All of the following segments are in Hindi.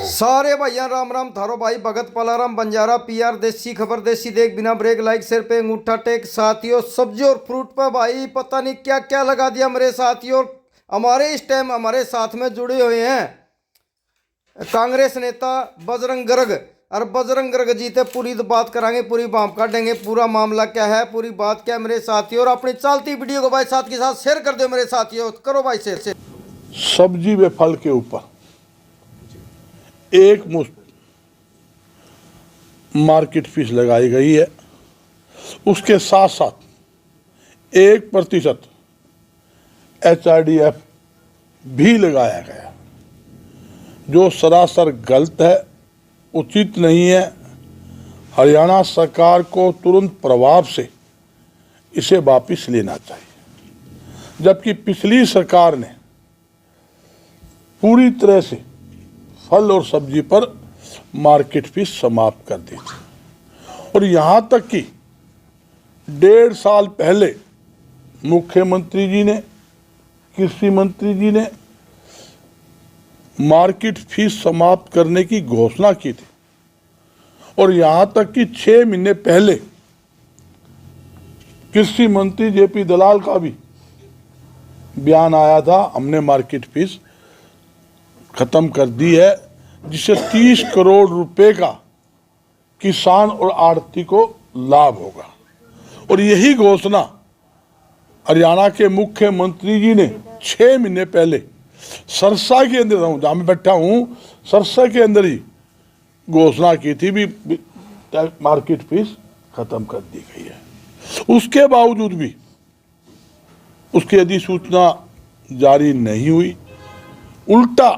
सारे भैया राम राम थारो भाई भगत पलाराम बंजारा पीआर देसी खबर देसी देख बिना ब्रेक लाइक सिर पे अंगूठा टेक साथियों सब्जी और फ्रूट पर भाई पता नहीं क्या क्या लगा दिया मेरे साथियों। हमारे इस टाइम हमारे साथ में जुड़े हुए हैं कांग्रेस नेता बजरंग गर्ग और बजरंग गर्ग जी से पूरी बात कराएंगे, पूरी बात काटेंगे, पूरा मामला क्या है, पूरी बात क्या है मेरे साथियों। और अपनी चलती वीडियो को भाई साथ के साथ शेयर कर दो मेरे साथियों, करो भाई शेयर। सब्जी व फल के ऊपर एक मुश्त मार्केट फीस लगाई गई है, उसके साथ साथ 1% HRDF भी लगाया गया, जो सरासर गलत है, उचित नहीं है। हरियाणा सरकार को तुरंत प्रभाव से इसे वापस लेना चाहिए, जबकि पिछली सरकार ने पूरी तरह से फल और सब्जी पर मार्केट फीस समाप्त कर दी थी। और यहाँ तक कि 1.5 साल पहले मुख्यमंत्री जी ने, कृषि मंत्री जी ने मार्केट फीस समाप्त करने की घोषणा की थी। और यहाँ तक कि 6 महीने पहले कृषि मंत्री JP दलाल का भी बयान आया था, हमने मार्केट फीस खत्म कर दी है, जिससे 30 करोड़ रुपए का किसान और आढ़ती को लाभ होगा। और यही घोषणा हरियाणा के मुख्यमंत्री जी ने 6 महीने पहले सरसा के अंदर, जहाँ मैं बैठा हूँ, सरसा के अंदर ही घोषणा की थी भी मार्केट फीस खत्म कर दी गई है। उसके बावजूद भी उसकी अधिसूचना जारी नहीं हुई, उल्टा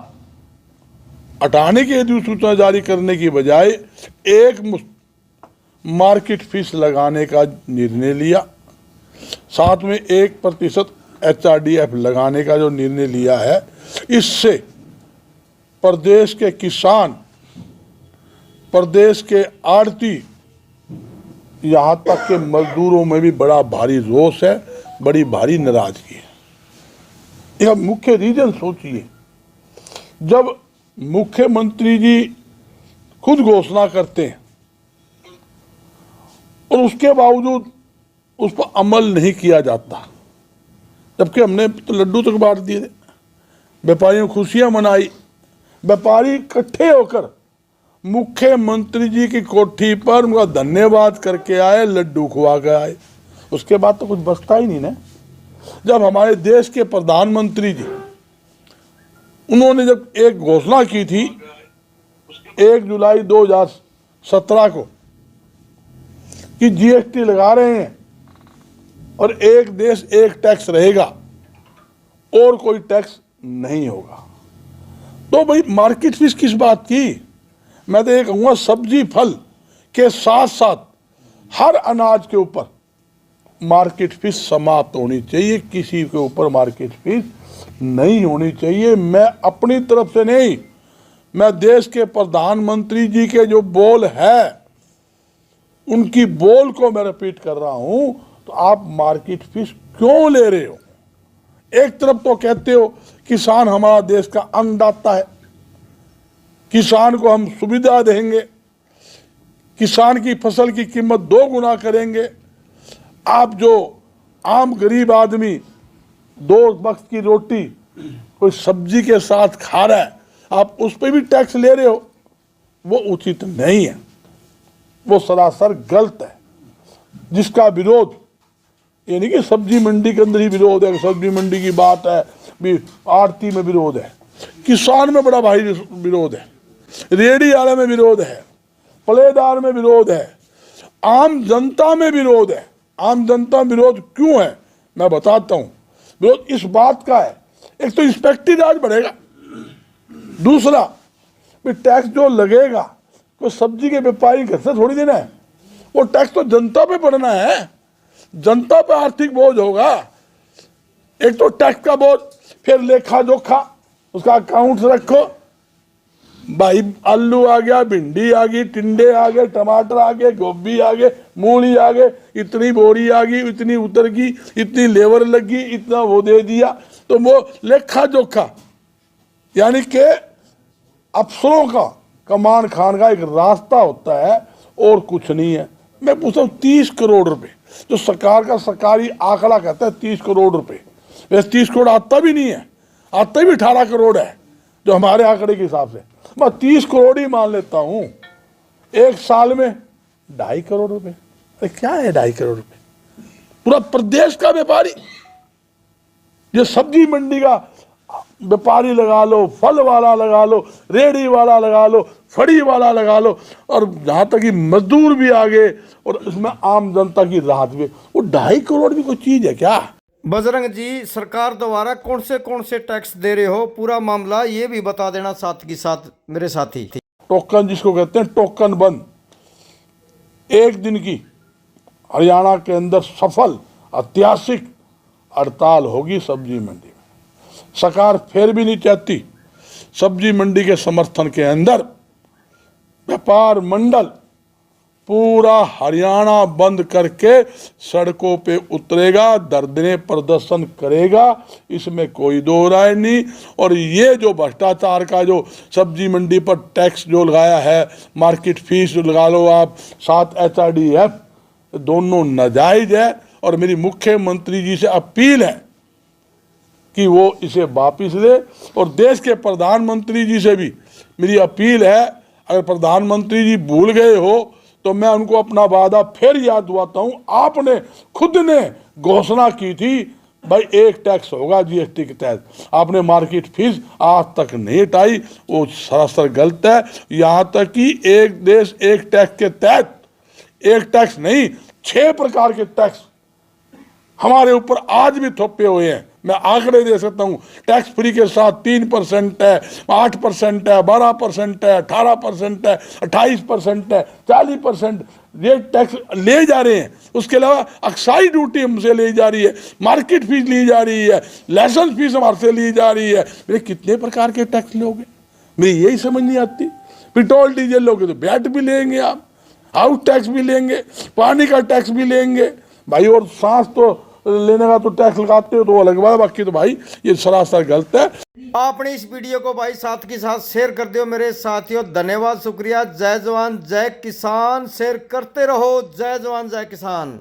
हटाने की अधिसूचना जारी करने की बजाय एक मार्केट फीस लगाने का निर्णय लिया, साथ में 1% HRDF लगाने का जो निर्णय लिया है, इससे प्रदेश के किसान, प्रदेश के आढ़ती, यहाँ तक के मजदूरों में भी बड़ा भारी रोष है, बड़ी भारी नाराजगी है। यह मुख्य रीजन सोचिए, जब मुख्यमंत्री जी खुद घोषणा करते हैं और उसके बावजूद उस पर अमल नहीं किया जाता, जबकि हमने तो लड्डू तक बांट दिए थे, व्यापारियों खुशियां मनाई, व्यापारी इकट्ठे होकर मुख्यमंत्री जी की कोठी पर उनका धन्यवाद करके आए, लड्डू खुआ के आए। उसके बाद तो कुछ बचता ही नहीं ना। जब हमारे देश के प्रधानमंत्री जी, उन्होंने जब एक घोषणा की थी 1 जुलाई 2017 को कि GST लगा रहे हैं और एक देश एक टैक्स रहेगा और कोई टैक्स नहीं होगा, तो भाई मार्केट फीस किस बात की। मैं तो ये कहूँगा सब्जी फल के साथ साथ हर अनाज के ऊपर मार्केट फीस समाप्त होनी चाहिए, किसी के ऊपर मार्केट फीस नहीं होनी चाहिए। मैं अपनी तरफ से नहीं, मैं देश के प्रधानमंत्री जी के जो बोल है उनकी बोल को मैं रिपीट कर रहा हूं। तो आप मार्केट फीस क्यों ले रहे हो? एक तरफ तो कहते हो किसान हमारा देश का अन्नदाता है, किसान को हम सुविधा देंगे, किसान की फसल की कीमत 2 गुना करेंगे। आप जो आम गरीब आदमी 2 वक्त की रोटी कोई सब्जी के साथ खा रहा है, आप उस पर भी टैक्स ले रहे हो, वो उचित नहीं है, वो सरासर गलत है। जिसका विरोध, ये नहीं कि सब्जी मंडी के अंदर ही विरोध है, सब्जी मंडी की बात है भी, आड़ती में विरोध है, किसान में बड़ा भारी विरोध है, रेहड़ी वाले में विरोध है, पलेदार में विरोध है, आम जनता में विरोध है। आम जनता में विरोध क्यों है मैं बताता हूं। विरोध इस बात का है, एक तो इंस्पेक्टरी राज बढ़ेगा, दूसरा टैक्स जो लगेगा तो सब्जी के व्यापारी घर से थोड़ी देना है, वो टैक्स तो जनता पे पड़ना है, जनता पे आर्थिक बोझ होगा। एक तो टैक्स का बोझ, फिर लेखा जोखा, उसका अकाउंट रखो भाई, आलू आ गया, भिंडी आ गई, टिंडे आ गए, टमाटर आ गए, गोभी आ गए, मूली आ गए, इतनी बोरी आ गई, इतनी उतर गई, इतनी लेबर लगी, इतना वो दे दिया, तो वो लेखा जोखा, यानी कि अफसरों का कमान खान का एक रास्ता होता है और कुछ नहीं है। मैं पूछता हूँ 30 करोड़ रुपए जो सरकार का सरकारी आंकड़ा कहता है 30 करोड़ रुपए, वैसे 30 करोड़ आता भी नहीं है, आता भी 18 करोड़ है जो हमारे आंकड़े के हिसाब से। मैं 30 करोड़ ही मान लेता हूँ, एक साल में 2.5 करोड़ रुपए। अरे क्या है 2.5 करोड़ रुपए? पूरा प्रदेश का व्यापारी, ये सब्जी मंडी का व्यापारी लगा लो, फल वाला लगा लो, रेहड़ी वाला लगा लो, फड़ी वाला लगा लो, और जहाँ तक कि मजदूर भी आ गए, और इसमें आम जनता की राहत भी। वो 2.5 करोड़ भी कोई चीज है क्या? बजरंग जी, सरकार द्वारा कौन से टैक्स दे रहे हो, पूरा मामला ये भी बता देना साथ के साथ मेरे साथी। टोकन जिसको कहते हैं, टोकन बंद 1 दिन की हरियाणा के अंदर सफल ऐतिहासिक हड़ताल होगी सब्जी मंडी में। सरकार फिर भी नहीं चाहती सब्जी मंडी के समर्थन के अंदर व्यापार मंडल पूरा हरियाणा बंद करके सड़कों पे उतरेगा, धरने प्रदर्शन करेगा, इसमें कोई दो राय नहीं। और ये जो भ्रष्टाचार का जो सब्जी मंडी पर टैक्स जो लगाया है, मार्केट फीस जो लगा लो आप, 7 HRDF, दोनों नाजायज है। और मेरी मुख्यमंत्री जी से अपील है कि वो इसे वापिस ले, और देश के प्रधानमंत्री जी से भी मेरी अपील है, अगर प्रधानमंत्री जी भूल गए हो तो मैं उनको अपना वादा फिर याद दिलाता हूँ। आपने खुद ने घोषणा की थी भाई 1 टैक्स होगा GST के तहत, आपने मार्केट फीस आज तक नहीं हटाई, वो सरासर गलत है। यहाँ तक कि एक देश एक टैक्स के तहत, एक टैक्स नहीं 6 प्रकार के टैक्स हमारे ऊपर आज भी थोपे हुए हैं। मैं आंकड़े दे सकता हूँ, टैक्स फ्री के साथ 3% है, 8% है, 12% है, 18% है, 28% है, 40% ये टैक्स ले जा रहे हैं। उसके अलावा एक्साइज ड्यूटी हमसे ली जा रही है, मार्केट फीस ली जा रही है, लाइसेंस फीस हमारे से ली जा रही है। मेरे कितने प्रकार के टैक्स लोगे? मेरी यही समझ नहीं आती। पेट्रोल डीजल लोगे तो वैट भी लेंगे आप, हाउस टैक्स भी लेंगे, पानी का टैक्स भी लेंगे भाई, और सांस तो लेने का तो टैक्स लगाते हो तो अलग बात, बाकी तो भाई ये सरासर गलत है। आपने इस वीडियो को भाई साथ के साथ शेयर कर दियो मेरे साथियों, धन्यवाद, शुक्रिया। जय जवान जय किसान, शेयर करते रहो। जय जवान जय किसान।